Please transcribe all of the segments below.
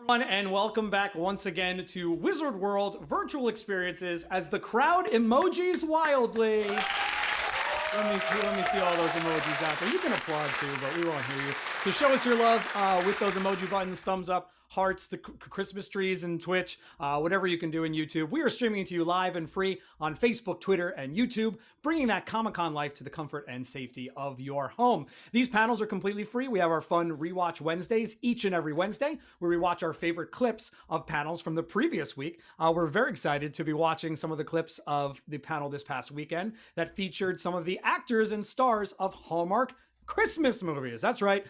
everyone, and welcome back once again to Wizard World Virtual Experiences as the crowd emojis wildly. Let me see all those emojis out there. You can applaud too, but we won't hear you. So show us your love with those emoji buttons, thumbs up, hearts, the Christmas trees, and Twitch, whatever you can do in YouTube. We are streaming to you live and free on Facebook, Twitter, and YouTube, bringing that Comic-Con life to the comfort and safety of your home. These panels are completely free. We have our fun Rewatch Wednesdays each and every Wednesday, where we watch our favorite clips of panels from the previous week. We're very excited to be watching some of the clips of the panel this past weekend that featured some of the actors and stars of Hallmark Christmas movies. That's right.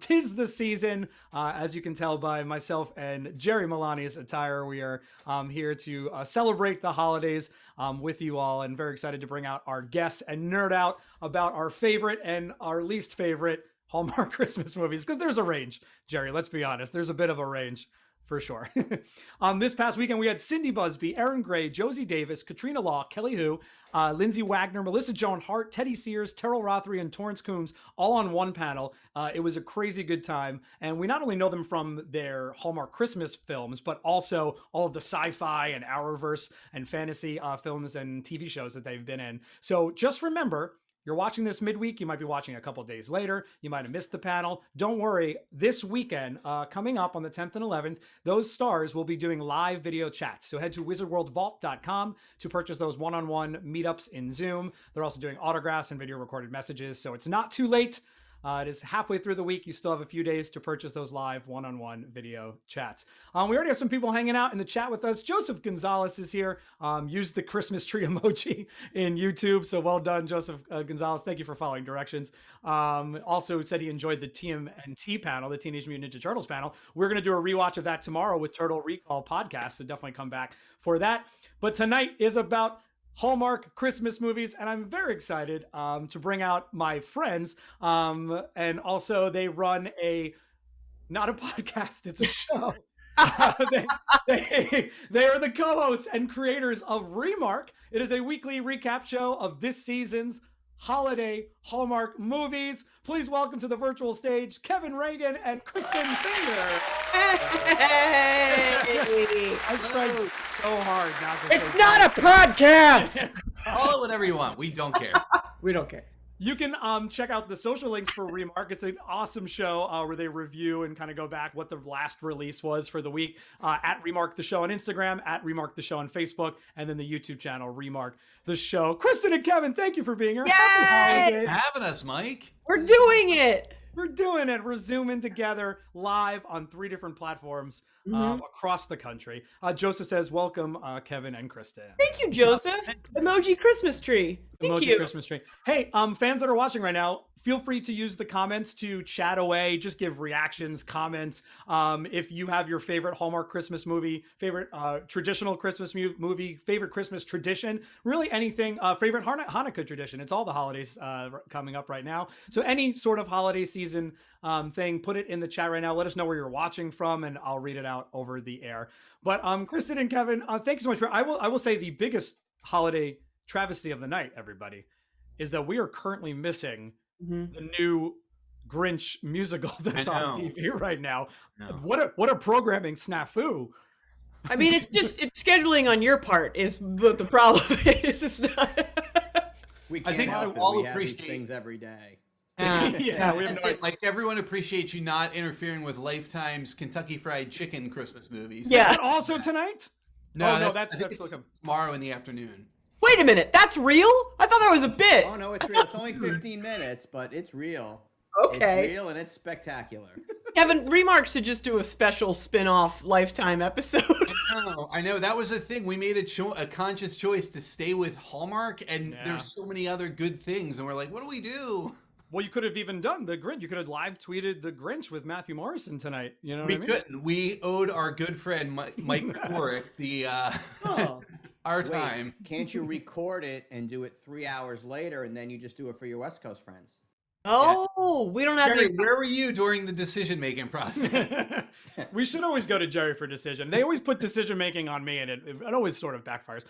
'Tis the season. As you can tell by myself and Jerry Milani's attire, we are here to celebrate the holidays with you all, and very excited to bring out our guests and nerd out about our favorite and our least favorite Hallmark Christmas movies, because there's a range, Jerry. Let's be honest. There's a bit of a range. For sure. This past weekend, we had Cindy Busby, Aaron Gray, Josie Davis, Katrina Law, Kelly Hu, Lindsay Wagner, Melissa Joan Hart, Teddy Sears, Terrell Rothery, and Torrance Coombs, all on one panel. It was a crazy good time. And we not only know them from their Hallmark Christmas films, but also all of the sci-fi and Arrowverse and fantasy films and TV shows that they've been in. So just remember, you're watching this midweek. You might be watching a couple days later. You might have missed the panel. Don't worry. This weekend, coming up on the 10th and 11th, those stars will be doing live video chats. So head to wizardworldvault.com to purchase those one-on-one meetups in Zoom. They're also doing autographs and video recorded messages. So it's not too late. It is halfway through the week. You still have a few days to purchase those live one-on-one video chats. We already have some people hanging out in the chat with us. Joseph Gonzalez is here. Used the Christmas tree emoji in YouTube. So well done, Joseph Gonzalez. Thank you for following directions. Also said he enjoyed the TMNT panel, the Teenage Mutant Ninja Turtles panel. We're going to do a rewatch of that tomorrow with Turtle Recall podcast. So definitely come back for that. But tonight is about Hallmark Christmas movies, and I'm very excited to bring out my friends. And also, they run not a podcast, it's a show. They are the co-hosts and creators of REMARK. It is a weekly recap show of this season's holiday Hallmark movies. Please welcome to the virtual stage Kevin Reagan and Kristen Finger. Hey! I tried so hard not to. It's not a podcast. Call it whatever you want. We don't care. We don't care. You can check out the social links for REMARK. It's an awesome show where they review and kind of go back what the last release was for the week. At REMARK the Show on Instagram, at REMARK the Show on Facebook, and then the YouTube channel REMARK the Show. Kristen and Kevin, thank you for being here. Yay! Happy holidays. Having us, Mike. We're doing it. We're doing it. We're zooming together live on 3 different platforms across the country. Joseph says, welcome, Kevin and Kristen. Thank you, Joseph. Emoji Christmas tree. Thank Emoji you. Christmas tree. Hey, fans that are watching right now, feel free to use the comments to chat away. Just give reactions, comments. If you have your favorite Hallmark Christmas movie, favorite traditional Christmas movie, favorite Christmas tradition, really anything, favorite Hanukkah tradition. It's all the holidays coming up right now. So any sort of holiday season thing, put it in the chat right now. Let us know where you're watching from, and I'll read it out over the air. But Kristen and Kevin, thank you so much. I will say the biggest holiday travesty of the night, everybody, is that we are currently missing the new Grinch musical that's on TV right now. What a programming snafu. I mean, it's scheduling on your part is what the problem is. It's not. We can't think help we it. all We have appreciate these things every day. Yeah, we have no Like everyone appreciates you not interfering with Lifetime's Kentucky Fried Chicken Christmas movies. Yeah. But also tonight? No, that's tomorrow in the afternoon. Wait a minute. That's real? I thought that was a bit. Oh no, it's real. It's only 15 minutes, but it's real. Okay. It's real and it's spectacular. Kevin, REMARK should just do a special spin-off Lifetime episode. I know. That was the thing. We made a conscious choice to stay with Hallmark, and there's so many other good things, and we're like, what do we do? Well, you could have even done the Grinch. You could have live tweeted the Grinch with Matthew Morrison tonight. You know what I mean? Couldn't. We owed our good friend Mike Warwick the our time. Can't you record it and do it 3 hours later, and then you just do it for your West Coast friends? Oh, we don't have Jerry, to. where were you during the decision-making process? We should always go to Jerry for decision. They always put decision making on me, and it always sort of backfires.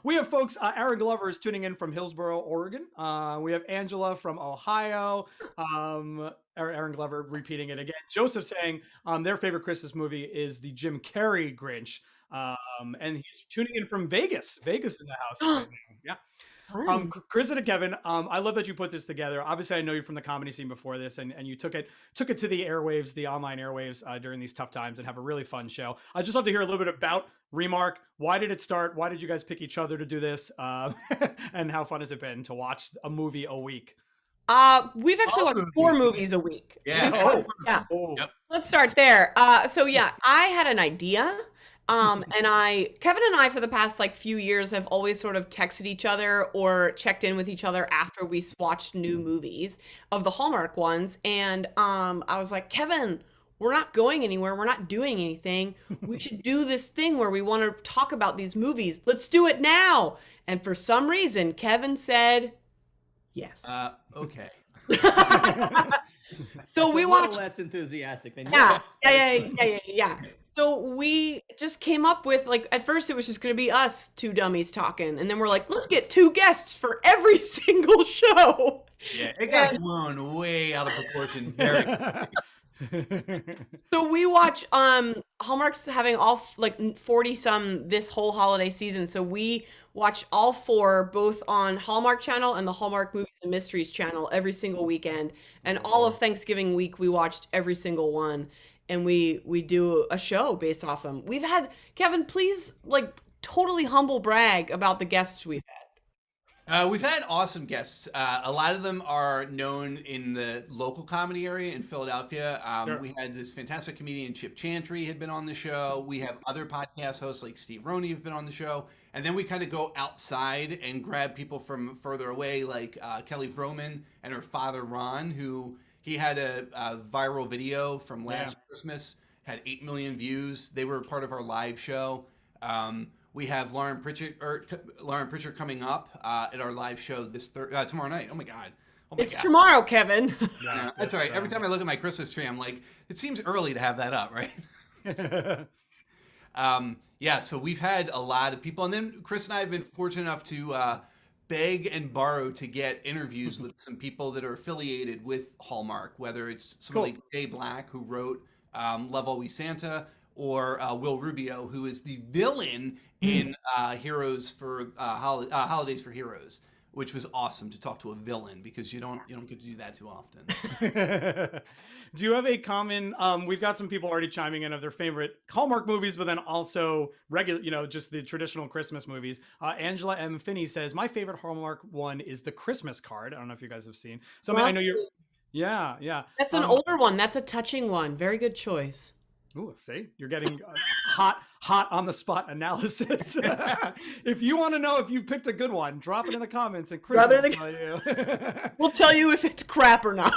We have folks. Aaron Glover is tuning in from Hillsboro, Oregon. We have Angela from Ohio. Aaron Glover repeating it again. Joseph saying their favorite Christmas movie is the Jim Carrey Grinch. And he's tuning in from Vegas. Vegas in the house right now. Yeah. Chris and Kevin, I love that you put this together. Obviously, I know you from the comedy scene before this, and you took it to the airwaves, the online airwaves during these tough times, and have a really fun show. I'd just love to hear a little bit about REMARK. Why did it start? Why did you guys pick each other to do this? And how fun has it been to watch a movie a week? We've actually watched 4 movies a week. Yeah. Yeah. Oh. Yep. Let's start there. So yeah, I had an idea. And Kevin and I, for the past like few years, have always sort of texted each other or checked in with each other after we watched new movies of the Hallmark ones. And I was like, Kevin, we're not going anywhere. We're not doing anything. We should do this thing where we want to talk about these movies. Let's do it now. And for some reason, Kevin said yes. Okay. So That's we a watched. little less enthusiastic than Yeah, yours. yeah. So we just came up with, like, at first it was just going to be us 2 dummies talking, and then we're like, let's get 2 guests for every single show. Yeah, it got blown way out of proportion. So we watch Hallmark's having all like 40 some this whole holiday season, so we watch all 4 both on Hallmark channel and the Hallmark Movies and Mysteries channel every single weekend, and all of Thanksgiving week we watched every single one, and we do a show based off them. We've had, Kevin, please, like, totally humble brag about the guests we've had. We've had awesome guests. A lot of them are known in the local comedy area in Philadelphia. Sure. We had this fantastic comedian, Chip Chantry, had been on the show. We have other podcast hosts like Steve Roney have been on the show. And then we kind of go outside and grab people from further away, like Kelly Vroman and her father, Ron, who he had a viral video from last Christmas, had 8 million views. They were part of our live show. We have Lauren Pritchard coming up at our live show this tomorrow night. Oh my God. It's tomorrow, Kevin. Yeah, that's right. Every time I look at my Christmas tree, I'm like, it seems early to have that up, right? Yeah, so we've had a lot of people. And then Chris and I have been fortunate enough to beg and borrow to get interviews with some people that are affiliated with Hallmark, whether it's somebody like Jay Black, who wrote Love Always Santa, or Will Rubio, who is the villain in Holidays for Heroes, which was awesome to talk to a villain, because you don't get to do that too often. Do you have a common? We've got some people already chiming in of their favorite Hallmark movies, but then also regular, just the traditional Christmas movies. Angela M. Finney says, my favorite Hallmark one is The Christmas Card. I don't know if you guys have seen. I know you're. Yeah. That's an older one. That's a touching one. Very good choice. Ooh, see, you're getting hot on the spot analysis. If you want to know if you picked a good one, drop it in the comments, and Chris will tell you. We'll tell you if it's crap or not.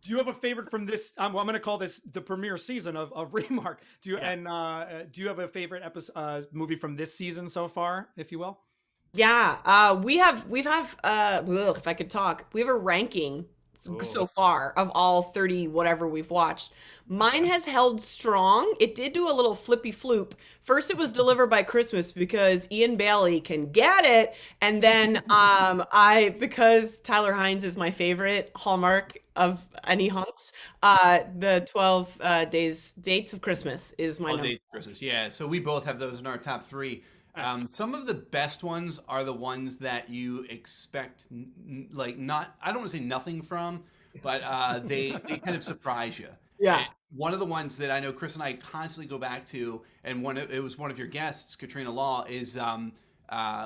Do you have a favorite from this? I'm going to call this the premiere season of REMARK. Do you have a favorite movie from this season so far, if you will? Yeah, we've had if I could talk, we have a ranking so far of all 30 whatever we've watched. Mine has held strong. It did do a little flippy floop. First it was Delivered by Christmas because Ian Bailey can get it, and then because Tyler Hines is my favorite Hallmark of any hunks, the 12 dates of Christmas is my number. Christmas, yeah. So we both have those in our top 3. Some of the best ones are the ones that you expect, like, not, I don't want to say nothing from, but they kind of surprise you. Yeah. And one of the ones that I know Chris and I constantly go back to, and it was one of your guests, Katrina Law, is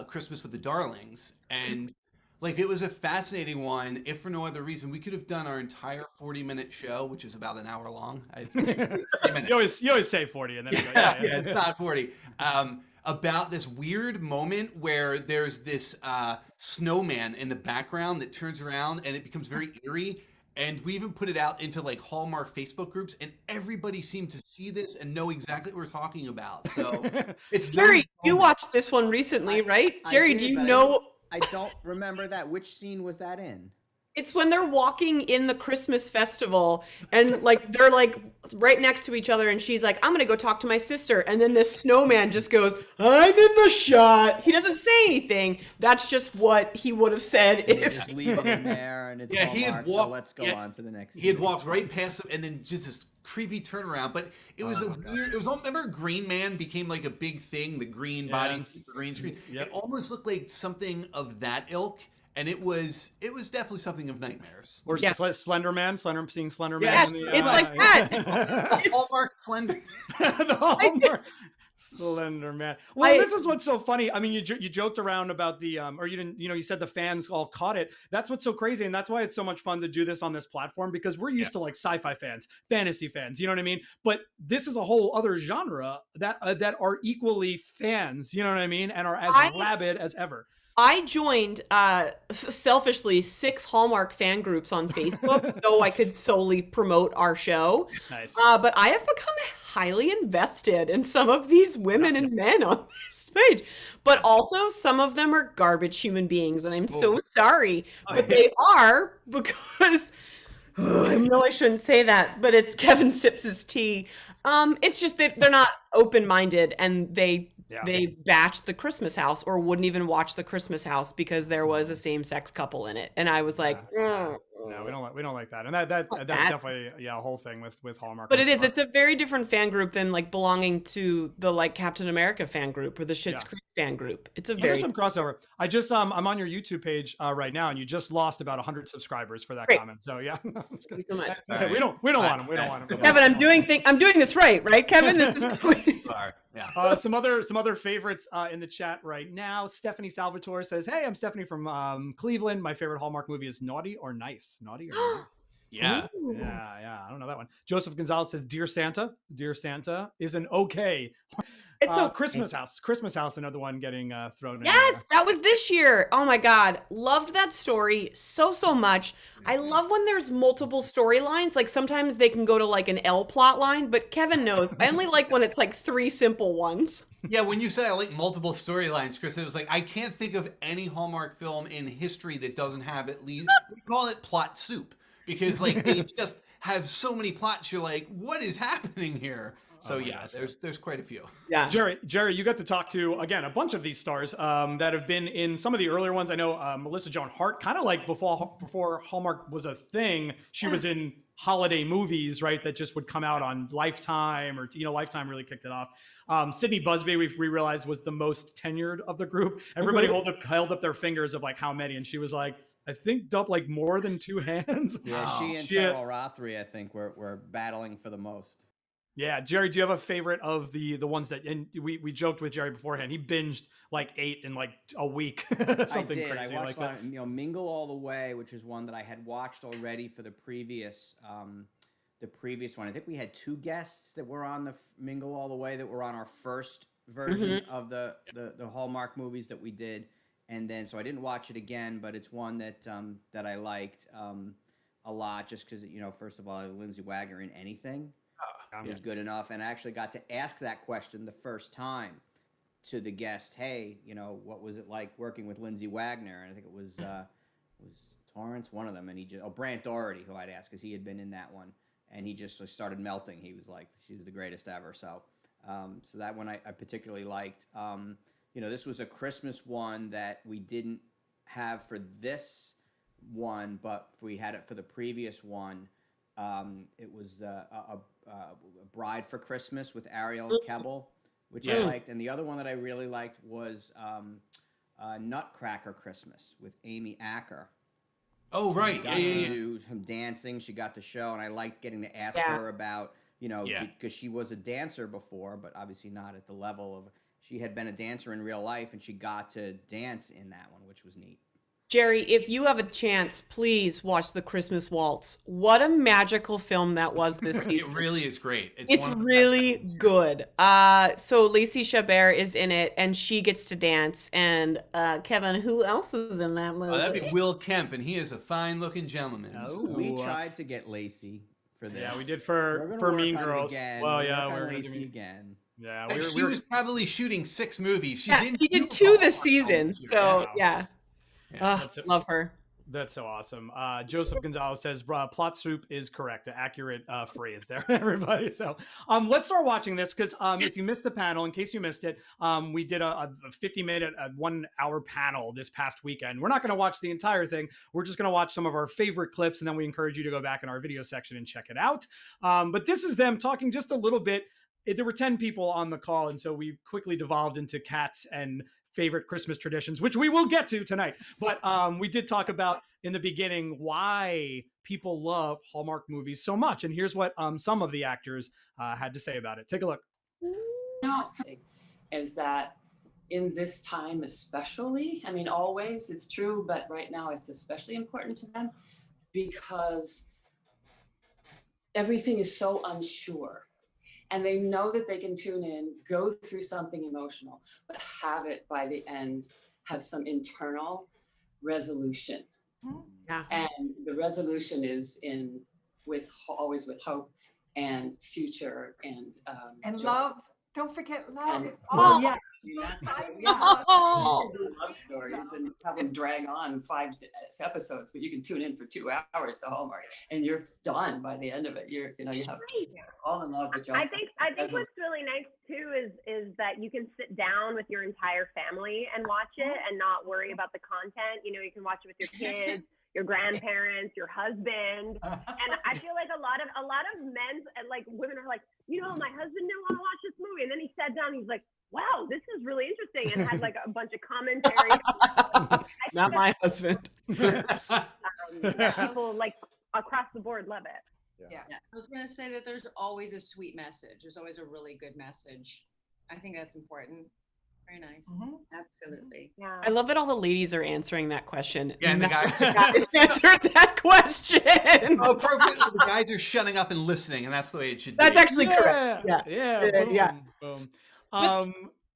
Christmas with the Darlings. And like, it was a fascinating one. If for no other reason, we could have done our entire 40-minute show, which is about an hour long. You always say 40, and then yeah, it's not 40. About this weird moment where there's this snowman in the background that turns around and it becomes very eerie. And we even put it out into like Hallmark Facebook groups, and everybody seemed to see this and know exactly what we're talking about. So it's Jerry, you watched this one recently, right? Jerry, do you know? I don't remember that. Which scene was that in? It's when they're walking in the Christmas festival and like they're like right next to each other and she's like, I'm gonna go talk to my sister. And then this snowman just goes, I'm in the shot. He doesn't say anything. That's just what he would have said if Just leave it in there and it's Yeah, he had Hallmark, so walked- let's go yeah, on to the next He had scene. walked right past him, and then just this creepy turnaround. But it was a weird. It was, remember, Green Man became like a big thing. The green body, Yes. the green screen. Yep. It almost looked like something of that ilk, and it was definitely something of nightmares. Or Yeah. Slender Man, seeing Slender Man. Yes, in it's like that. Hallmark Slender. The Hallmark Slender Man. Well, I- this is what's so funny. I mean, you joked around about the or you didn't, you said the fans all caught it. That's what's so crazy, and that's why it's so much fun to do this on this platform, because we're used to like sci-fi fans, fantasy fans. You know what I mean? But this is a whole other genre that are equally fans. You know what I mean? And are as rabid as ever. I joined selfishly 6 Hallmark fan groups on Facebook so I could solely promote our show. Nice. But I have become highly invested in some of these women and men on this page. But also, some of them are garbage human beings, and I'm so sorry. But they are, because I know I shouldn't say that, but it's Kevin Sips' tea. It's just that they're not open-minded, and they batched the Christmas House, or wouldn't even watch the Christmas House because there was a same-sex couple in it, and I was like, No, we don't like that, and that's definitely a whole thing with Hallmark. But it's a very different fan group than like belonging to the like Captain America fan group or the Schitt's Creek fan group. It's a There's very some crossover. I just I'm on your YouTube page right now, and you just lost about 100 subscribers for that Great. comment. So yeah, Thank you so much. we don't want them. We don't want them. Kevin, I'm doing this right, Kevin? This is Sorry. Yeah. Some other favorites in the chat right now. Stephanie Salvatore says, "Hey, I'm Stephanie from Cleveland. My favorite Hallmark movie is Naughty or Nice. Naughty or Nice." Yeah. Yeah. I don't know that one. Joseph Gonzalez says, "Dear Santa. Dear Santa is an okay." It's so Christmas House, another one getting thrown in. Yes, that was this year. Oh my God. Loved that story so much. I love when there's multiple storylines. Like sometimes they can go to like an L plot line, but Kevin knows. I only like when it's like 3 simple ones. Yeah, when you say I like multiple storylines, Chris, it was like I can't think of any Hallmark film in history that doesn't have at least, we call it plot soup, because like they just have so many plots. You're like, what is happening here? So there's quite a few. Yeah. Jerry, you got to talk to, again, a bunch of these stars that have been in some of the earlier ones. I know Melissa Joan Hart, kind of like before Hallmark was a thing, she was in holiday movies, right, that just would come out on Lifetime, or Lifetime really kicked it off. Sydney Busby, we realized, was the most tenured of the group. Everybody held up their fingers of like how many, and she was like, I think up like more than 2 hands. Yeah, she and Terrell Rothery, I think, were battling for the most. Yeah, Jerry, do you have a favorite of the ones that? And we joked with Jerry beforehand. He binged like 8 in like a week, something I did. crazy I watched like that. Mingle All the Way, which is one that I had watched already for the previous one. I think we had 2 guests that were on the Mingle All the Way that were on our first version of the Hallmark movies that we did, and then so I didn't watch it again, but it's one that that I liked a lot, just because first of all, Lindsay Wagner in anything is good enough. And I actually got to ask that question the first time to the guest. Hey, what was it like working with Lindsay Wagner? And I think it was Torrance, one of them, and he just Brant Doherty, who I'd asked because he had been in that one, and he just started melting. He was like, she was the greatest ever. So so that one I particularly liked. This was a Christmas one that we didn't have for this one, but we had it for the previous one. It was a Bride for Christmas with Ariel Kebble, which I liked. And the other one that I really liked was Nutcracker Christmas with Amy Acker. Oh, right. Got to do some dancing. She got to show, and I liked getting to ask her about, because she was a dancer before, but obviously not at the level of, she had been a dancer in real life, and she got to dance in that one, which was neat. Jerry, if you have a chance, please watch The Christmas Waltz. What a magical film that was this season. It really is great. It's really good. So Lacey Chabert is in it, and she gets to dance. And Kevin, who else is in that movie? Oh, that'd be Will Kemp, and he is a fine-looking gentleman. Oh. We tried to get Lacey for this. Yeah, we did We're gonna for work Mean on it Girls. again. Well, We'll yeah, work on we're Lacey again. Yeah, She was probably shooting 6 movies. She's Yeah, in she did 2 Hallmark this season. films. So Yeah. love her. That's so awesome. Joseph Gonzalez says plot soup is correct. The accurate phrase there, everybody. So let's start watching this because if you missed the panel, in case you missed it, we did a 50-minute, 1 hour panel this past weekend. We're not going to watch the entire thing. We're just going to watch some of our favorite clips, and then we encourage you to go back in our video section and check it out. But this is them talking just a little bit. There were 10 people on the call, and so we quickly devolved into cats and favorite Christmas traditions, which we will get to tonight. But we did talk about in the beginning why people love Hallmark movies so much. And here's what some of the actors had to say about it. Take a look. Is that in this time especially, I mean, always it's true, but right now it's especially important to them because everything is so unsure. And they know that they can tune in, go through something emotional, but have it by the end, have some internal resolution. Yeah. And the resolution is always with hope and future and joy. love. Don't forget love. And, Oh, yeah, love stories and have them drag on 5 episodes, but you can tune in for 2 hours to Hallmark, and you're done by the end of it. You have all in love with Joan. I think what's really nice too is that you can sit down with your entire family and watch it and not worry about the content. You know, you can watch it with your kids, your grandparents, your husband. And I feel like a lot of men, like women are like, you know, my husband didn't want to watch this movie. And then he sat down, he's like, wow, this is really interesting. And had like a bunch of commentary. Not my husband. People like across the board love it. yeah. I was going to say that there's always a sweet message. There's always a really good message. I think that's important. Very nice. Absolutely. Yeah. I love that all the ladies are answering that question. Yeah, and the None of guys- guys answered that question. Oh, perfect. The guys are shutting up and listening, and that's the way it should be. That's actually correct. Yeah. Yeah. Boom.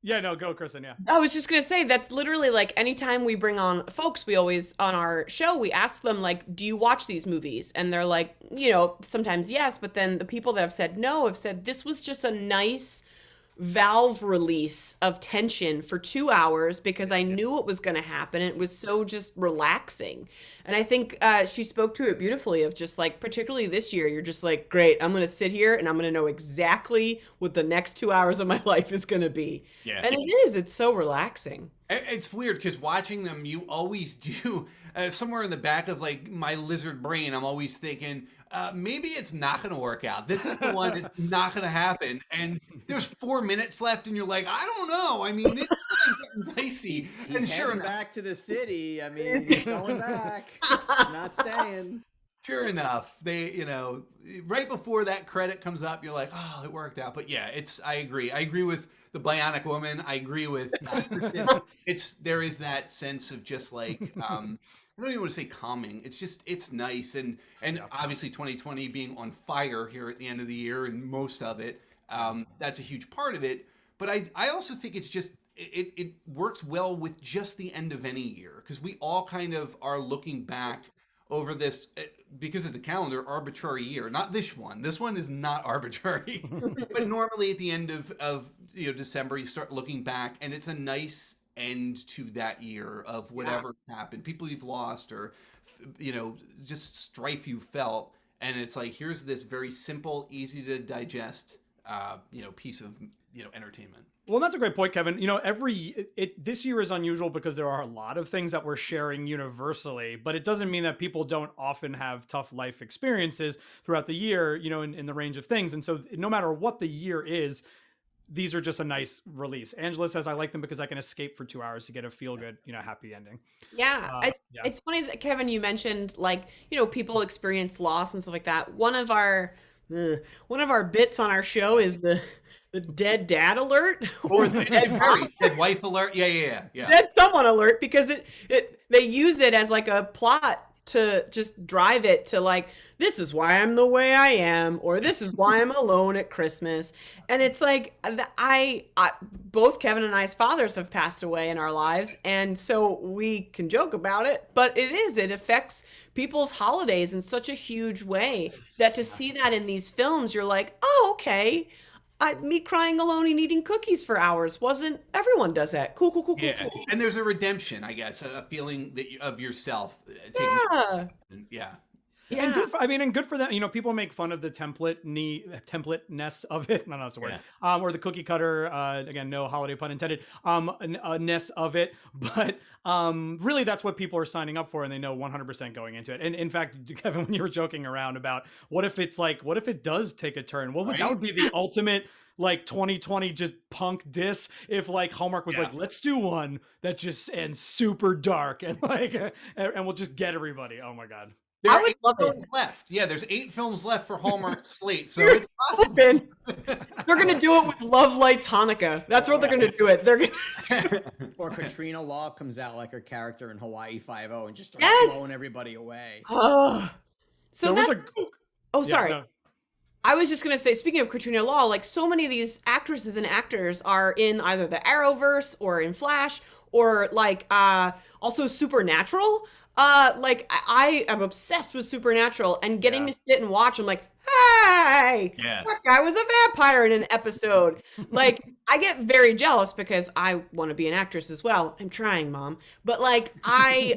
Yeah, no, go, Kristen. Yeah. I was just gonna say that's literally like anytime we bring on folks, we always on our show we ask them like, do you watch these movies? And they're like, you know, sometimes yes, but then the people that have said no have said this was just a nice valve release of tension for 2 hours because I knew what was going to happen. It was so just relaxing. And I think she spoke to it beautifully of just like, particularly this year, you're just like, great, I'm going to sit here and I'm going to know exactly what the next 2 hours of my life is going to be. Yeah. And it is. It's so relaxing. It's weird because watching them, you always do somewhere in the back of like my lizard brain, I'm always thinking, maybe it's not going to work out. This is the one that's not going to happen. And there's 4 minutes left, and you're like, I don't know. I mean, it's getting dicey. He's And sure heading enough, back to the city. I mean, he's going back. Not staying. sure enough, they, you know, right before that credit comes up, you're like, oh, it worked out. But yeah, I agree. I agree with the Bionic Woman. I agree with there is that sense of just like I don't even want to say calming. It's nice and obviously 2020 being on fire here at the end of the year and most of it, that's a huge part of it. But I also think it's just it works well with just the end of any year because we all kind of are looking back over this because it's a calendar arbitrary year. Not this one. This one is not arbitrary. But normally at the end of December you start looking back and it's a nice end to that year of whatever happened, people you've lost or just strife you felt, and it's like here's this very simple, easy to digest piece of entertainment. Well, that's a great point, Kevin. This year is unusual because there are a lot of things that we're sharing universally, but it doesn't mean that people don't often have tough life experiences throughout the year, in the range of things. And so no matter what the year is, these are just a nice release. Angela says, I like them because I can escape for 2 hours to get a feel good, happy ending. Yeah. It's funny that Kevin, you mentioned people experience loss and stuff like that. One of our bits on our show is the dead dad alert or the dead wife alert. Yeah. Dead someone alert, because they use it as like a plot to just drive it to like, this is why I'm the way I am, or this is why I'm alone at Christmas. And it's like, I both Kevin and I's fathers have passed away in our lives. And so we can joke about it, but it affects people's holidays in such a huge way that to see that in these films, you're like, oh, okay. me crying alone and eating cookies for hours wasn't. Everyone does that. Cool. Yeah, and there's a redemption, I guess, a feeling that of yourself. Yeah. And good for, and good for them. You know, people make fun of the template-ness of it. No, that's the word. Or the cookie cutter. Again, no holiday pun intended. Ness of it, but really, that's what people are signing up for, and they know 100% going into it. And in fact, Kevin, when you were joking around about what if it does take a turn? Well, that would be the ultimate. Like 2020 just punk diss if like Hallmark was like, let's do one that just ends super dark and and we'll just get everybody. Oh my God. There are 8 films left. Yeah, there's 8 films left for Hallmark's slate, so it's possible. They're gonna do it with Love Lights Hanukkah. That's what they're gonna do it. They're gonna. Or Katrina Law comes out like her character in Hawaii Five-0 and just starts blowing everybody away. So that's. Sorry. No. I was just going to say, speaking of Katrina Law, like so many of these actresses and actors are in either the Arrowverse or in Flash or like also Supernatural. Like I am obsessed with Supernatural and getting to sit and watch. I'm like, hey, that guy was a vampire in an episode. Like I get very jealous because I want to be an actress as well. I'm trying, Mom. But like I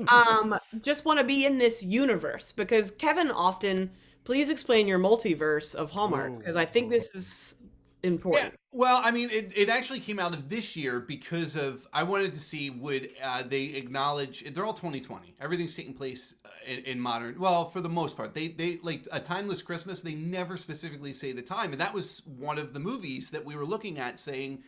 just want to be in this universe because Kevin often... Please explain your multiverse of Hallmark, because I think this is important. Yeah. Well, I mean, it actually came out of this year because of, I wanted to see would they acknowledge, they're all 2020. Everything's taking place in modern, well, for the most part. They like A Timeless Christmas, they never specifically say the time. And that was one of the movies that we were looking at saying,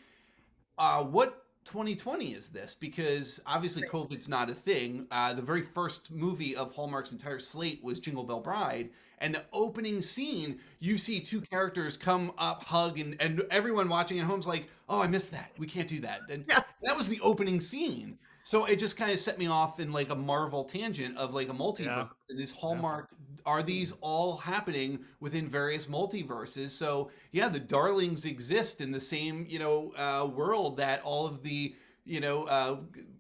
what 2020 is this? Because obviously COVID's not a thing. The very first movie of Hallmark's entire slate was Jingle Bell Bride. And the opening scene, you see 2 characters come up, hug, and everyone watching at home's like, oh, I missed that. We can't do that. And that was the opening scene. So it just kind of set me off in like a Marvel tangent of like a multiverse. Yeah. And is Hallmark, are these all happening within various multiverses? So yeah, the darlings exist in the same, world that all of the,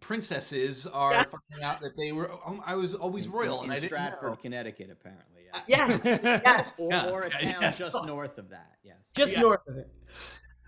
princesses are finding out that they were, I was always royal. In and I didn't Stratford, know. Connecticut, apparently. Yes. Or a town just north of that. Yes. Just north of it.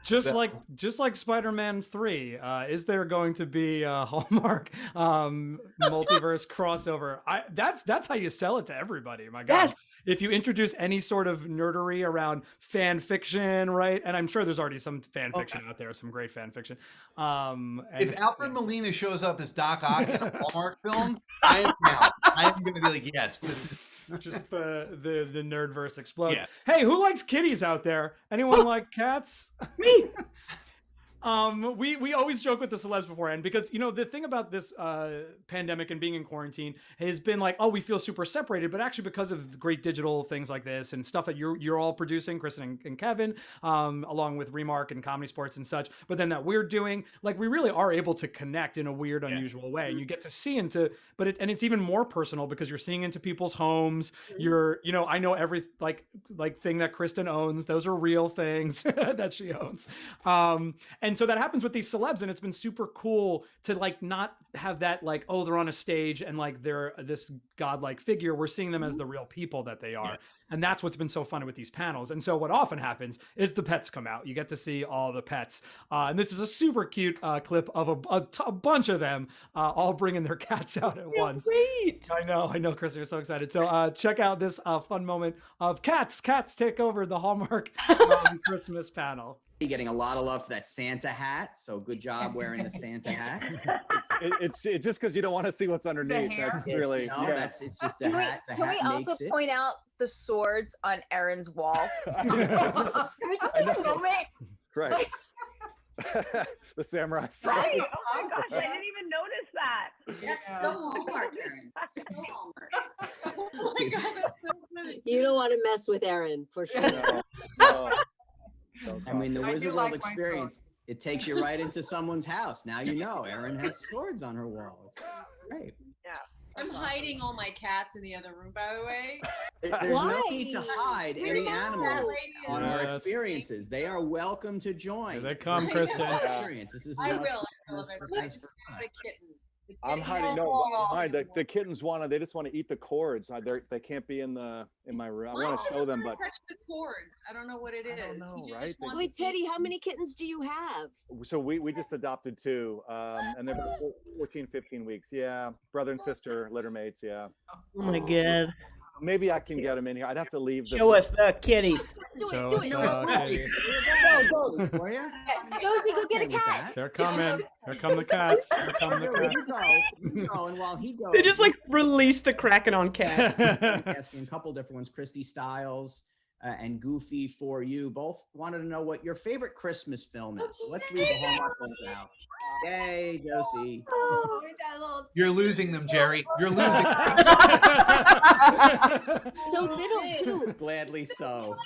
Just like Spider-Man 3, is there going to be a Hallmark multiverse crossover? That's how you sell it to everybody. My God. Yes. If you introduce any sort of nerdery around fan fiction, right? And I'm sure there's already some fan fiction out there, some great fan fiction. If Alfred Molina shows up as Doc Ock in a Hallmark film, I am down. I am going to be like, yes, this is just the nerdverse explodes. Yeah. Hey, who likes kitties out there? Anyone like cats? Me. We always joke with the celebs beforehand because the thing about this pandemic and being in quarantine has been like, oh, we feel super separated, but actually because of great digital things like this and stuff that you're all producing, Kristen and Kevin, along with REMARK and Comedy Sports and such, but then that we're doing, like, we really are able to connect in a weird, unusual way, and you get to see into, and it's even more personal because you're seeing into people's homes. You're, I know every like thing that Kristen owns; those are real things that she owns, and so that happens with these celebs, and it's been super cool to like not have that like, oh, they're on a stage and like they're this godlike figure. We're seeing them as the real people that they are. And that's what's been so fun with these panels. And so what often happens is the pets come out. You get to see all the pets. And this is a super cute clip of a bunch of them all bringing their cats out at once. Great. I know, Kristen, you're so excited. So check out this fun moment of cats. Cats take over the Hallmark Christmas panel. Getting a lot of love for that Santa hat. So good job wearing the Santa hat. It's just because you don't want to see what's underneath. That's really it's just the hat. Can we also point out the swords on Erin's wall? Can we just take a moment? Right. The samurai sword. Right. Oh my gosh, I didn't even notice that. That's so Hallmark, Erin. So Hallmark. Oh my God, that's so funny. You don't want to mess with Erin for sure. No. I mean, the Wizard World experience, it takes you right into someone's house. Now you know Erin has swords on her wall. It's great. Yeah. I'm hiding all my cats in the other room, by the way. There's no need to hide any animals on our experiences. They are welcome to join. Here they come, Kristen. I will. I just have a kitten. The I'm hiding. No, mine. The kittens they just want to eat the cords. They can't be in my room. I want to show them, but touch the cords. I don't know what it is. I don't know, He right? just wants Wait, to see Teddy, how many kittens do you have? so we just adopted 2, and they're 14, 15 weeks. Yeah, brother and sister, litter mates. Yeah. Oh my god. Maybe I can get them in here. I'd have to leave. Show us the kitties. Do Show it, us do the it. kitties. Go, Victoria. Josie, go get a Okay with cat. They're coming. Here come the cats. Here come the Here cats. you go. You go. And while he goes, They just like release the Kraken on cat. asking a couple different ones. Christy Styles and Goofy for you both wanted to know what your favorite Christmas film is. So let's leave the Hallmark ones out. Yay, Josie. You're losing them, Jerry. You're losing. So little, too. Gladly so.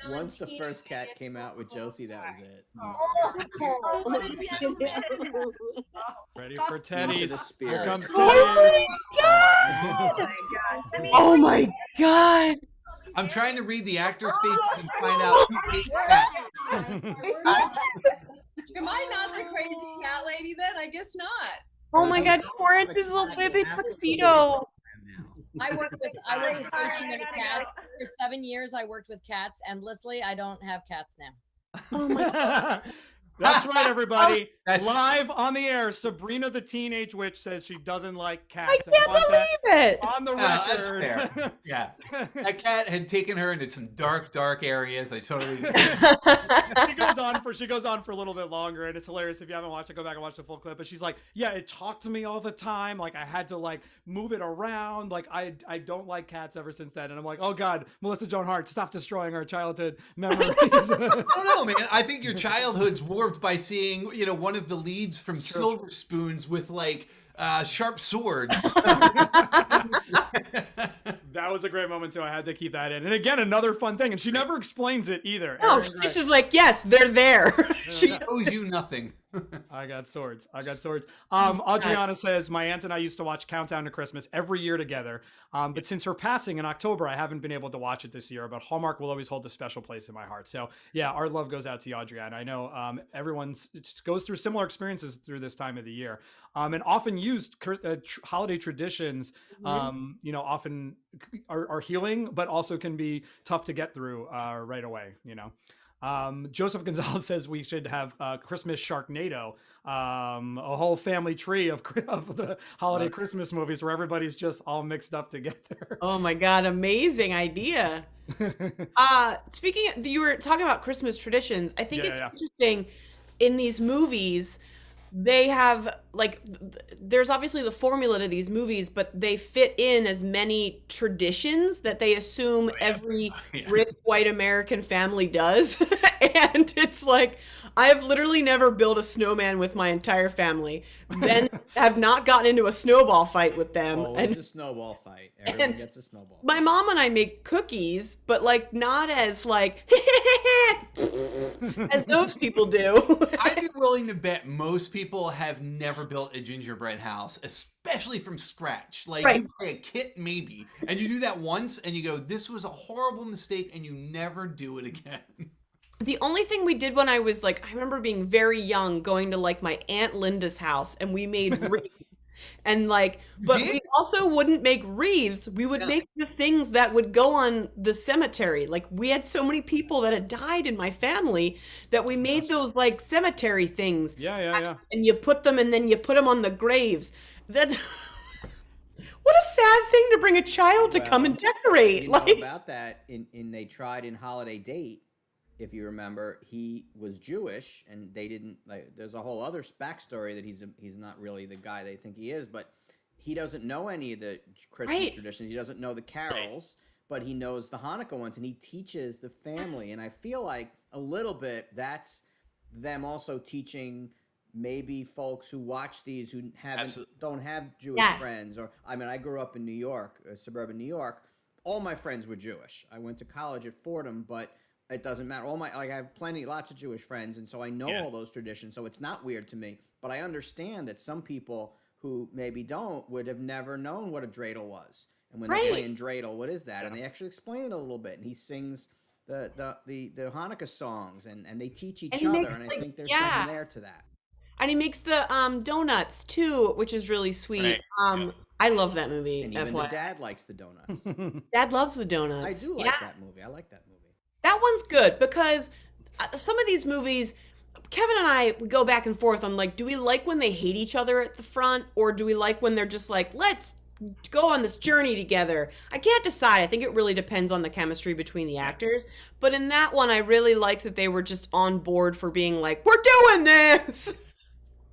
Once the first cat came out with Josie, that was it. Ready for Teddy's. the Here spirit. comes Oh Teddy's. my god! Oh my god! I'm trying to read the actors' faces and find out who ate cat. Am I not the crazy cat lady then? I guess not. Oh my god, Torrance his little baby tuxedo. I worked with HM cats for 7 years. I worked with cats endlessly. I don't have cats now. Oh my god. That's right, everybody. That's- Live on the air, Sabrina the Teenage Witch says she doesn't like cats. I and can't wants that believe it. on the That's record. fair. Yeah. That cat had taken her into some dark areas. I totally. she goes on for a little bit longer, and it's hilarious. If you haven't watched it, go back and watch the full clip. But she's like, yeah, it talked to me all the time. Like I had to like move it around. Like I don't like cats ever since then. And I'm like, oh god, Melissa Joan Hart, stop destroying our childhood memories. I don't know, man. I think your childhood's warped by seeing, one of the leads from Silver Spoons with like sharp swords. That was a great moment too. I had to keep that in. And again, another fun thing. And she never explains it either. No, Erin she's just like, yes, they're there. She owes you nothing. I got swords. Adriana says, my aunt and I used to watch Countdown to Christmas every year together. But since her passing in October, I haven't been able to watch it this year, but Hallmark will always hold a special place in my heart. So yeah, our love goes out to you, Adriana. I know everyone goes through similar experiences through this time of the year. And often used holiday traditions, often are healing, but also can be tough to get through right away, Joseph Gonzalez says we should have Christmas Sharknado, a whole family tree of the holiday Christmas movies where everybody's just all mixed up together. Oh my god, amazing idea. Speaking of, you were talking about Christmas traditions. I think it's interesting in these movies. They have there's obviously the formula to these movies, but they fit in as many traditions that they assume every rich white American family does. And it's like, I've literally never built a snowman with my entire family, then have not gotten into a snowball fight with them. Always a snowball fight. Everyone gets a snowball fight. My mom and I make cookies, but not as as those people do. I'd be willing to bet most people have never built a gingerbread house, especially from scratch. You buy a kit maybe, and you do that once and you go, this was a horrible mistake, and you never do it again. The only thing we did when I was I remember being very young, going to my Aunt Linda's house, and we made wreaths. And but we also wouldn't make wreaths. We would make the things that would go on the cemetery. We had so many people that had died in my family that we made those cemetery things. Yeah. And you put them, and then you put them on the graves. That's what a sad thing to bring a child to come and decorate. You know about that they tried in Holiday Date. If you remember, he was Jewish, and they didn't there's a whole other backstory that he's not really the guy they think he is, but he doesn't know any of the Christmas traditions. He doesn't know the carols, but he knows the Hanukkah ones, and he teaches the family. And I feel like a little bit that's them also teaching maybe folks who watch these who don't have Jewish friends. Or I grew up in New York, suburban New York. All my friends were Jewish. I went to college at Fordham, but it doesn't matter. I have lots of Jewish friends, and so I know all those traditions. So it's not weird to me. But I understand that some people who maybe would have never known what a dreidel was. And when they're playing dreidel, what is that? And they actually explain it a little bit. And he sings the Hanukkah songs, and they teach each other. And I think there's something there to that. And he makes the donuts too, which is really sweet. Right. I love that movie. And even the FYI. dad likes the donuts. Dad loves the donuts. I do like Yeah. that movie. I like that movie. That one's good because some of these movies, Kevin and I, we go back and forth on like, do we like when they hate each other at the front, or do we like when they're just like, let's go on this journey together? I can't decide. I think it really depends on the chemistry between the actors. But in that one, I really liked that they were just on board for being like, we're doing this.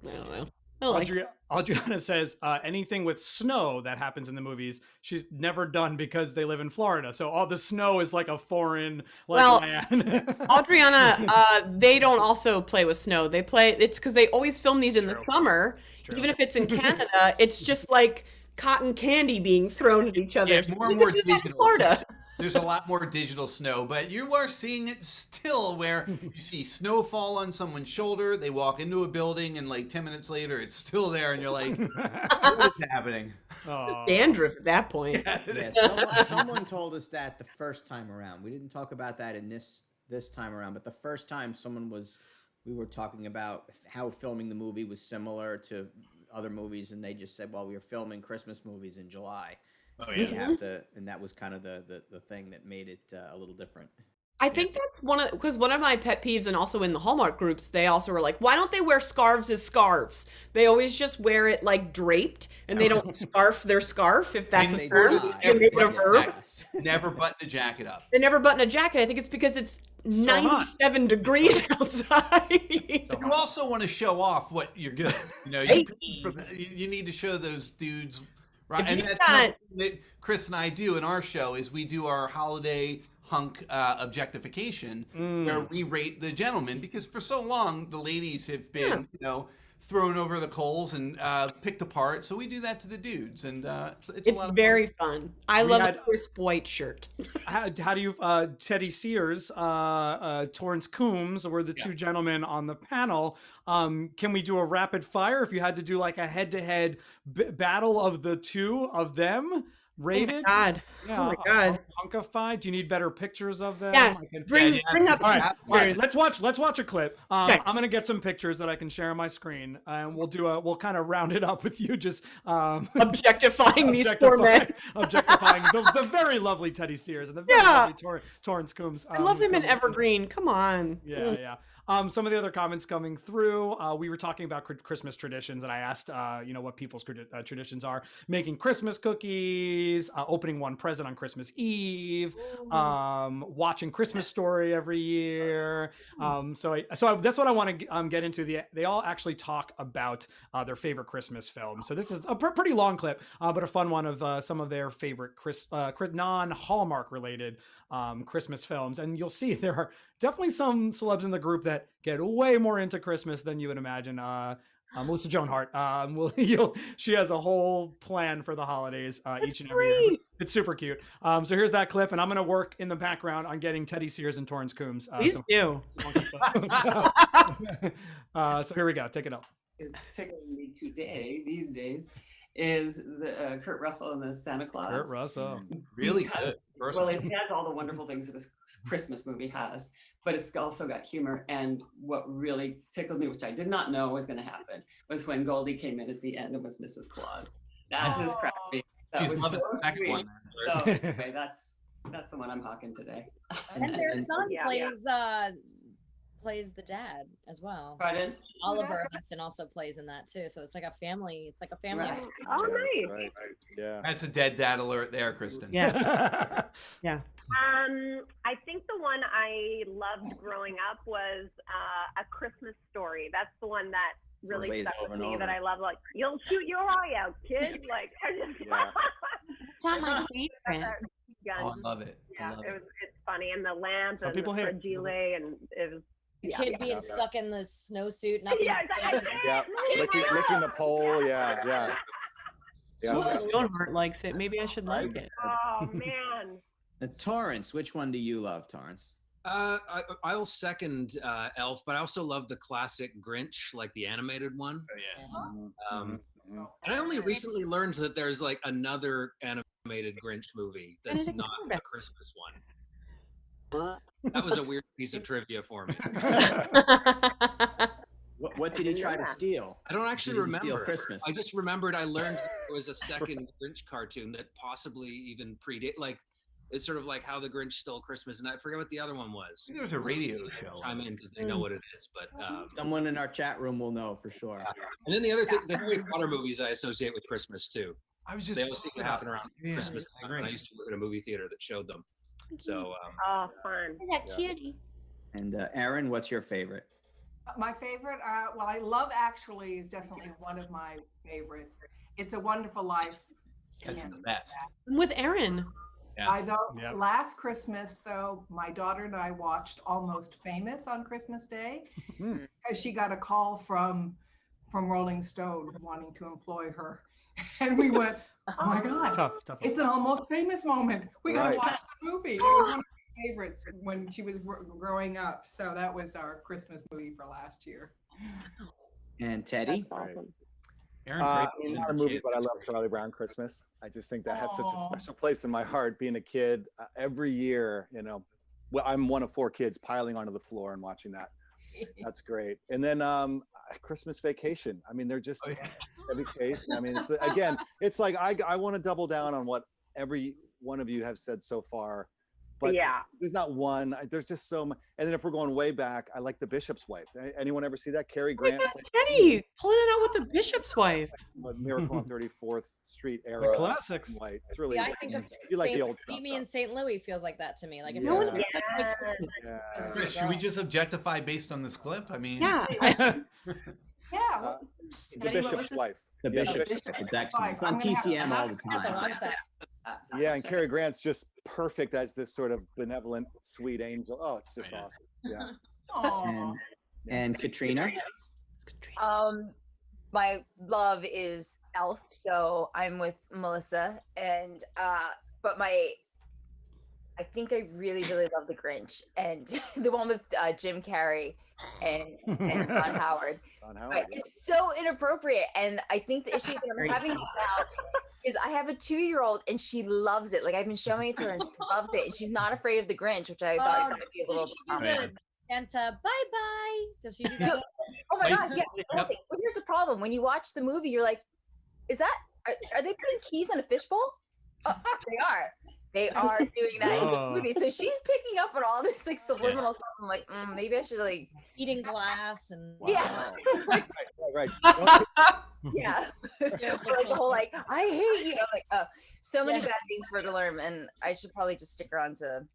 I don't know. I like Adriana says anything with snow that happens in the movies, she's never done because they live in Florida. So all the snow is like a foreign land. Adriana, they don't also play with snow. They play, it's because they always film these in the summer. Even if it's in Canada, it's just like cotton candy being thrown at each other. Yeah, So more we and more could do that in digital. Florida. There's a lot more digital snow, but you are seeing it still where you see snow fall on someone's shoulder, they walk into a building, and like 10 minutes later, it's still there, and you're like, what's happening? Dandruff at that point. Yeah, someone told us that the first time around. We didn't talk about that in this time around, but the first time we were talking about how filming the movie was similar to other movies, and they just said, well, we were filming Christmas movies in July. Oh, You yeah. have to, and that was kind of the thing that made it a little different. I think that's because one of my pet peeves, and also in the Hallmark groups, they also were like, why don't they wear scarves as scarves? They always just wear it like draped, and they don't scarf their scarf, if that's a term. They make it a verb. Never button the jacket up. They never button a jacket. I think it's because it's 97 degrees outside. You also want to show off what you're good. You know, Hey. you need to show those dudes. Right, If and you've that's got- something that Chris and I do in our show is we do our holiday hunk objectification where we rate the gentlemen, because for so long the ladies have been thrown over the coals and picked apart, so we do that to the dudes, and it's a lot of very fun. I We love had- a crisp white shirt. How do you Teddy Sears, Torrance Coombs were the two gentlemen on the panel. Can we do a rapid fire if you had to do like a head-to-head battle of the two of them rated? God. Yeah, Oh my God. Hunkified. Do you need better pictures of them? Yes. I can- Bring up All some. right, Mary, let's watch a clip. Okay. I'm gonna get some pictures that I can share on my screen, and we'll kind of round it up with you just Objectifying these poor men. objectifying the very lovely Teddy Sears and the very lovely Torrance Coombs. I love who's him in coming- Evergreen. Come on. Yeah. Some of the other comments coming through, we were talking about Christmas traditions, and I asked, what people's traditions are. Making Christmas cookies, opening one present on Christmas Eve, watching Christmas Story every year. So that's what I want to get into. They all actually talk about their favorite Christmas films. So this is a pretty long clip, but a fun one of some of their favorite non-Hallmark related Christmas films. And you'll see there are definitely some celebs in the group that get way more into Christmas than you would imagine. Melissa Joan Hart, she has a whole plan for the holidays each and every year. It's super cute. So here's that clip, and I'm going to work in the background on getting Teddy Sears and Torrance Coombs. Please do. So here we go. Take it up. Is tickling me these days, is the Kurt Russell and the Santa Claus. Kurt Russell. Really Because- good. Well, it has all the wonderful things that a Christmas movie has, but it's also got humor. And what really tickled me, which I did not know was going to happen, was when Goldie came in at the end and was Mrs. Claus. That just cracked me. That She's was loving so the second sweet. one. So anyway, that's the one I'm hawking today. And their son Yeah. plays the dad as well. Pardon? Oliver Hudson also plays in that too. So it's like a family. It's like a family. Right. Oh, nice. Right. Yeah. That's a dead dad alert there, Kristen. Yeah. Yeah. I think the one I loved growing up was A Christmas Story. That's the one that really Plays stuck over with and me over. that I love. Like, you'll shoot your eye out, kid. Like, I just Yeah. It's not my favorite. Oh, I love it. I Yeah, love it's funny, and the lamp Some and people the hate it. fragile, and it was The kid being stuck in the snowsuit. Not Yeah, being exactly. Yeah. Licking the pole. Yeah. Yeah. Yeah. Melissa Joan Hart likes it. Maybe I should like it. Oh man. Torrance, which one do you love, Torrance? I'll second Elf, but I also love the classic Grinch, like the animated one. Oh, yeah. And I only recently learned that there's like another animated Grinch movie that's didn't not know a that. Christmas one. That was a weird piece of trivia for me. What What did he try to steal? I don't actually Did he steal remember. Christmas? I just remembered I learned there was a second Grinch cartoon that possibly even predate, like, it's sort of like How the Grinch Stole Christmas, and I forget what the other one was. I think there was a radio show. Chime in because they know what it is, but Someone in our chat room will know for sure. and then the other thing, the Harry Potter movies I associate with Christmas too. I was They just always seem to happen around Christmas time. And I used to work at a movie theater that showed them. So Oh, fun. That kitty. And Aaron, what's your favorite? My favorite, well, I love Actually is definitely one of my favorites. It's a Wonderful Life. That's the best. With Aaron. I know last Christmas, though, my daughter and I watched Almost Famous on Christmas Day because she got a call from Rolling Stone wanting to employ her. And we went, oh my God, Tough. it's an Almost Famous moment. We got to watch the movie. It was one of my favorites when she was growing up. So that was our Christmas movie for last year. And Teddy? Not a movie, but I love Charlie Brown Christmas. I just think that has such a special place in my heart. Being a kid, every year, well, I'm one of 4 kids piling onto the floor and watching that. That's great. And then Christmas Vacation. I mean, they're just every case. I mean, it's like I want to double down on what every one of you have said so far. But there's not one. There's just so much. And then if we're going way back, I like The Bishop's Wife. Anyone ever see that? Cary Grant. Teddy pulling it out with The Bishop's Wife. Miracle on 34th Street era. The classics. White. It's really. See, I think of you like the old stuff. Meet Me in St. Louis feels like that to me. Like if Yeah. no one. Chris, should we just objectify based on this clip? I mean, The Bishop's Wife. The Bishop's Wife. It's excellent. It's on TCM all the time. Yeah, and Cary Grant's just perfect as this sort of benevolent, sweet angel. Oh, it's just awesome. Yeah. And Katrina? My love is Elf, so I'm with Melissa. And but I think I really, really love The Grinch and the one with Jim Carrey and Ron Howard. It's so inappropriate, and I think the issue that I'm having now is I have a 2-year-old and she loves it. Like I've been showing it to her and she loves it, and she's not afraid of the Grinch, which I thought might be a little. Santa, bye bye. Does she do that? Oh my gosh! Yeah. Well, here's the problem: when you watch the movie, you're like, "Is that? Are they putting keys in a fishbowl?" Oh, they are. They are doing that in the movie. So she's picking up on all this like subliminal stuff. I'm like, maybe I should like eating glass and right. Yeah. Like the whole like I hate you. Like so many bad things for her to learn, and I should probably just stick her on to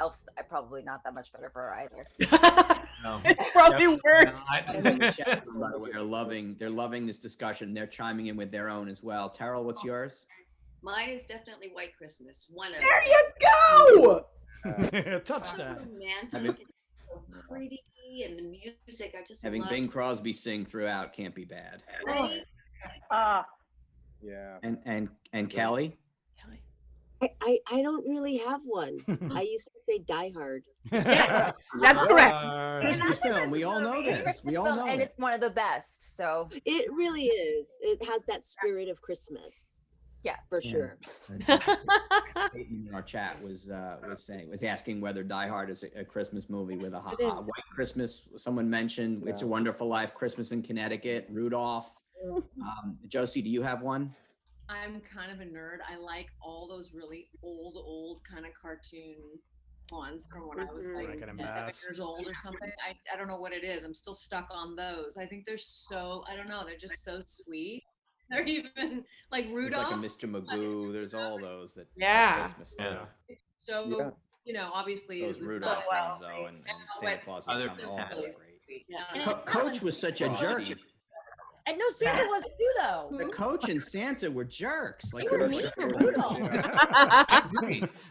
Elf's. Probably not that much better for her either. No. It's probably worse. By the way, they're loving this discussion. They're chiming in with their own as well. Terrell, what's yours? Mine is definitely White Christmas. There you go. Touchdown. So romantic and so pretty, and the music. I just Having love Bing Crosby sing throughout can't be bad. Right? Yeah. And Kelly? I don't really have one. I used to say Die Hard. That's correct. Christmas film. We all know this. We all know and it. it's one of the best. So it really is. It has that spirit of Christmas. Yeah, for sure. In our chat was asking whether Die Hard is a Christmas movie with a White Christmas. Someone mentioned It's a Wonderful Life, Christmas in Connecticut, Rudolph. Josie, do you have one? I'm kind of a nerd. I like all those really old kind of cartoon ones from when I was like 7 years old or something. I don't know what it is. I'm still stuck on those. I think they're so, I don't know, they're just so sweet. They're even like Rudolph. There's like a Mr. Magoo. There's all those that Christmas too. So, you know, obviously those Rudolph ones though, and Santa Claus is coming. All that's great. Yeah. Coach was such a jerk. And no, Santa was too though. The Coach and Santa were jerks. Like they were mean to Rudolph.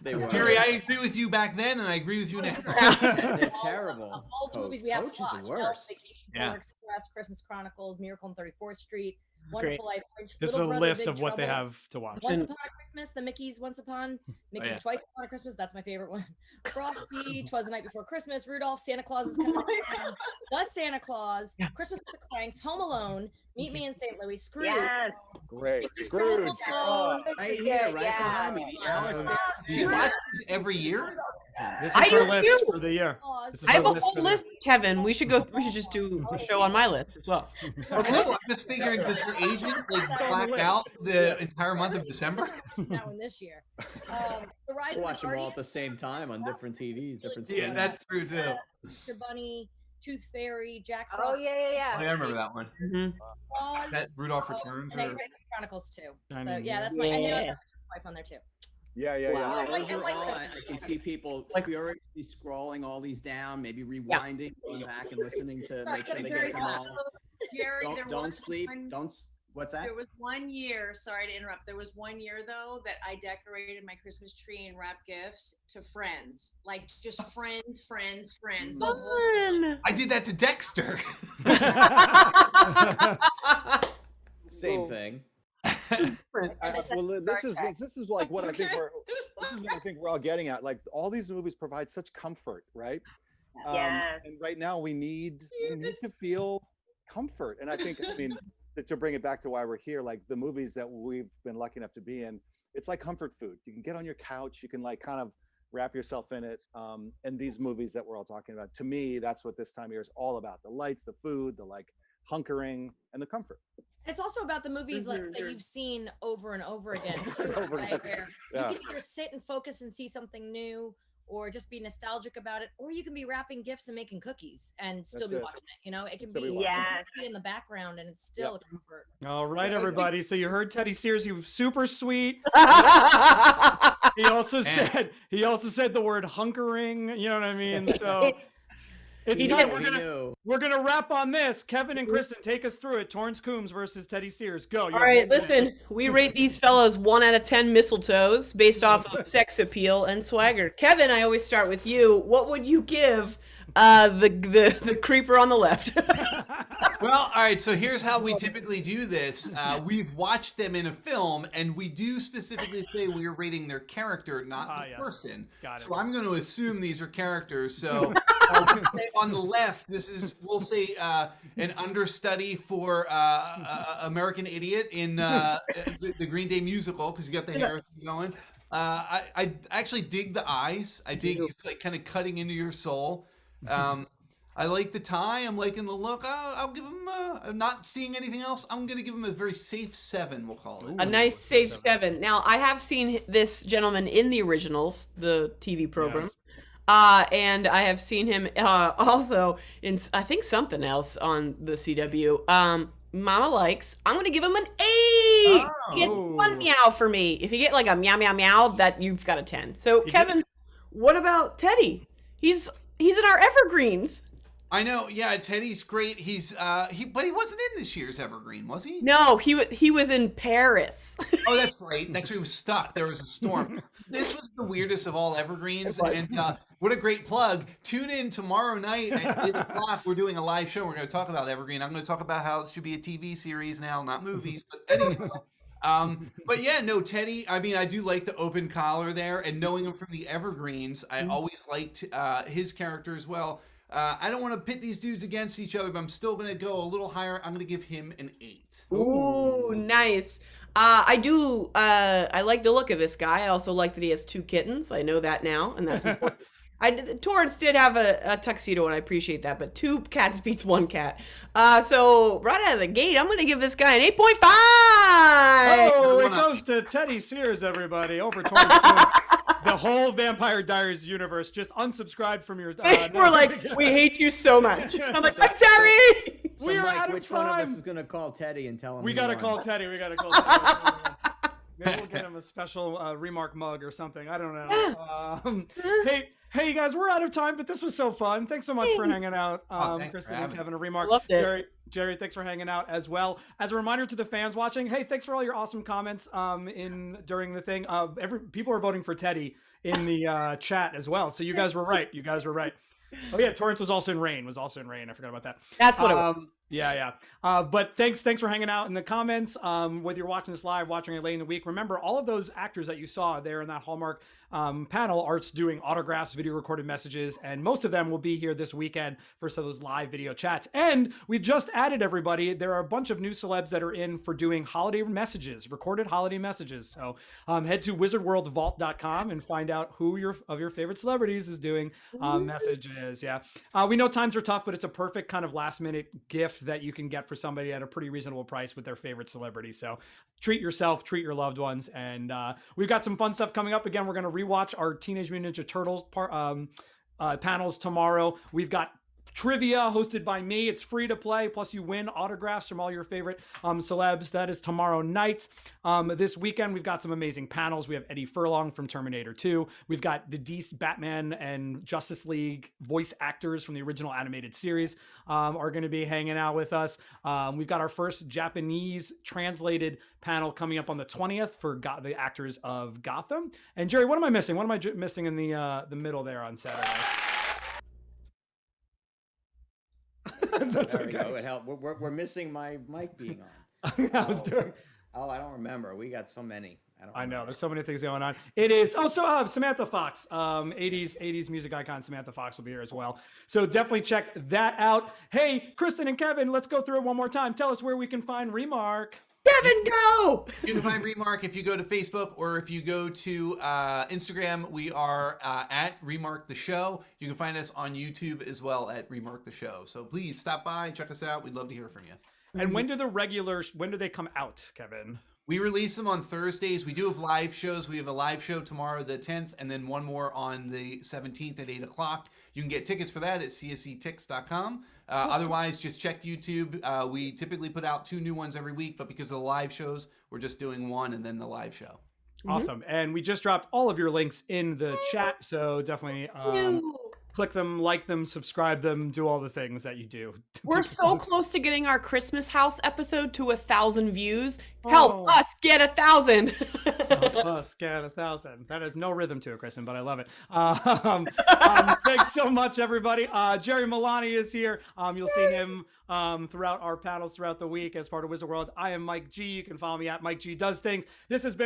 They were. Jerry, I agree with you back then, and I agree with you now. They're terrible. All the movies we have Coach to watch. is the worst. Vacation, Express, Christmas Chronicles, Miracle on 34th Street, This is Wonderful great. Life. Grinch, This is Little a Brother, list Big of what they Trouble, have to watch. Once Upon a Christmas, the Mickey's Once Upon, Mickey's yeah. Twice Upon a Christmas. That's my favorite one. Frosty, 'Twas the Night Before Christmas, Rudolph, Santa Claus is Coming to Town, The Santa Claus, Christmas with the Cranks, Home Alone, Meet Me in St. Louis, Scrooge. Yes. Great. Scrooge. Right here, right behind me. The Alice Do you watch these every year? This I is her do list too. for the year. I have a whole list, Kevin. We should just do a show on my list as well. I'm just figuring, does your agent like black out the entire month of December? That one this year. The Rise We'll of watch the them all Guardians. at the same time on different TVs, different Yeah, screens. that's true too. Mr. Bunny, Tooth Fairy, Jack Oh Frost. yeah. Oh, yeah, I remember that one. Mm-hmm. That Rudolph Returns. And Or... Chronicles too. I So mean, yeah, that's yeah. my. And then I've got my wife on there too. Yeah. Wow, Like- those are like- all, I can see people furiously scrolling all these down, maybe rewinding, going back and listening to Sorry, make sure it's they very get them fast. all. Jerry, there Don't was sleep. one- What's that? There was 1 year, sorry to interrupt. There was 1 year though that I decorated my Christmas tree and wrapped gifts to friends, like just friends. The whole Fun. I did that to Dexter. Same thing. Well, this is like what I think we're all getting at. Like all these movies provide such comfort, right? Yes. And right now we need to feel comfort. And I mean, to bring it back to why we're here, like the movies that we've been lucky enough to be in, it's like comfort food. You can get on your couch, you can like kind of wrap yourself in it. And these movies that we're all talking about, to me, that's what this time of year is all about: the lights, the food, the like hunkering, and the comfort. It's also about the movies like that you've seen over and over again. Too, Over right? again. Where Yeah. you can either sit and focus and see something new, or just be nostalgic about it, or you can be wrapping gifts and making cookies and still That's be it. watching it. You know, it can Still be, be watching it. be in the background, and it's still a comfort. All right, everybody. So you heard Teddy Sears. He was super sweet. He also said the word hunkering. You know what I mean? So it's time. We're gonna wrap on this. Kevin and Kristen, take us through it. Torrance Coombs versus Teddy Sears. Go. All right, listen. We rate these fellows 1 out of 10 mistletoes based off of sex appeal and swagger. Kevin, I always start with you. What would you give the creeper on the left? Well, all right, so here's how we typically do this. We've watched them in a film, and we do specifically say we're rating their character, not the person. Got it. So I'm going to assume these are characters. So on the left, this is, we'll say, an understudy for American Idiot in the Green Day musical, because you got the hair going. I actually dig the eyes. I dig he's like kind of cutting into your soul. I like the tie. I'm liking the look. I'll give him. I'm not seeing anything else. I'm gonna give him a very safe 7. We'll call it A nice safe 7. Now, I have seen this gentleman in the originals, the TV program. Yes. And I have seen him also in, I think, something else on the CW. Mama Likes. I'm going to give him an 8. He gets 1 meow for me. If you get like a meow, meow, meow, that you've got a 10. So, Kevin, what about Teddy? He's in our evergreens. I know, yeah. Teddy's great. But he wasn't in this year's Evergreen, was he? No, he was in Paris. Oh, that's right. That's where he was stuck. There was a storm. This was the weirdest of all Evergreens, and what a great plug! Tune in tomorrow night at 8 o'clock. We're doing a live show. We're going to talk about Evergreen. I'm going to talk about how it should be a TV series now, not movies. But anyway. But yeah, no, Teddy, I mean, I do like the open collar there, and knowing him from the Evergreens, I always liked his character as well. I don't want to pit these dudes against each other, but I'm still going to go a little higher. I'm going to give him an 8. Ooh, nice. I like the look of this guy. I also like that he has 2 kittens. I know that now, and that's important. Torrance did have a tuxedo, and I appreciate that, but 2 cats beats 1 cat. So right out of the gate, I'm going to give this guy an 8.5. Oh, it goes to Teddy Sears, everybody, over Torrance Coombs. The whole Vampire Diaries universe just unsubscribed from your. We're like, we hate you so much. I'm like, I'm sorry. So We're Mike, out of which one of us time. is going to call Teddy and tell him? We he gotta won? call Teddy. Maybe we'll get him a special REMARK mug or something. I don't know. Hey, you guys, we're out of time, but this was so fun. Thanks so much for hanging out, Kristen and Kevin. A REMARK. Loved it. Jerry, thanks for hanging out as well. As a reminder to the fans watching, hey, thanks for all your awesome comments during the thing. People are voting for Teddy in the chat as well. So you guys were right. Oh yeah, Torrance was also in Rain. I forgot about that. That's what it was. Yeah. But thanks for hanging out in the comments. Whether you're watching this live, watching it late in the week, remember all of those actors that you saw there in that Hallmark panel. Art's doing autographs, video recorded messages, and most of them will be here this weekend for some of those live video chats. And we've just added everybody. There are a bunch of new celebs that are in for doing holiday messages, recorded holiday messages. So head to wizardworldvault.com and find out who of your favorite celebrities is doing messages. Yeah, we know times are tough, but it's a perfect kind of last minute gift that you can get for somebody at a pretty reasonable price with their favorite celebrity. So treat yourself, treat your loved ones, and we've got some fun stuff coming up. Again, we're going to rewatch our Teenage Mutant Ninja Turtles panels tomorrow. We've got trivia hosted by me. It's free to play, plus you win autographs from all your favorite celebs. That is tomorrow night. This weekend we've got some amazing panels. We have Eddie Furlong from Terminator 2. We've got the DC Batman and Justice League voice actors from the original animated series are going to be hanging out with us. We've got our first Japanese translated panel coming up on the 20th for the actors of Gotham. And Jerry, what am I missing? What am I missing in the middle there on Saturday? That's there we go. It helped. We're missing my mic being on. I was doing. Oh, I don't remember. We got so many. I know. There's so many things going on. It is. Oh, so Samantha Fox, 80s music icon Samantha Fox will be here as well. So definitely check that out. Hey, Kristen and Kevin, let's go through it one more time. Tell us where we can find REMARK. Kevin, go! You can find REMARK if you go to Facebook or if you go to Instagram. We are at REMARK the Show. You can find us on YouTube as well at REMARK the Show. So please stop by, check us out. We'd love to hear from you. And when do they come out, Kevin? We release them on Thursdays. We do have live shows. We have a live show tomorrow, the 10th, and then one more on the 17th at 8 o'clock. You can get tickets for that at csctix.com. Otherwise, just check YouTube. We typically put out 2 new ones every week, but because of the live shows, we're just doing one and then the live show. Awesome. And we just dropped all of your links in the chat, so definitely click them, like them, subscribe them, do all the things that you do. We're so close to getting our Christmas House episode to 1,000 views. Help us get 1,000. Help us get 1,000. That has no rhythm to it, Kristen, but I love it. Thanks so much, everybody. Jerry Milani is here. You'll see him throughout our panels throughout the week as part of Wizard World. I am Mike G. You can follow me at Mike G Does Things. This has been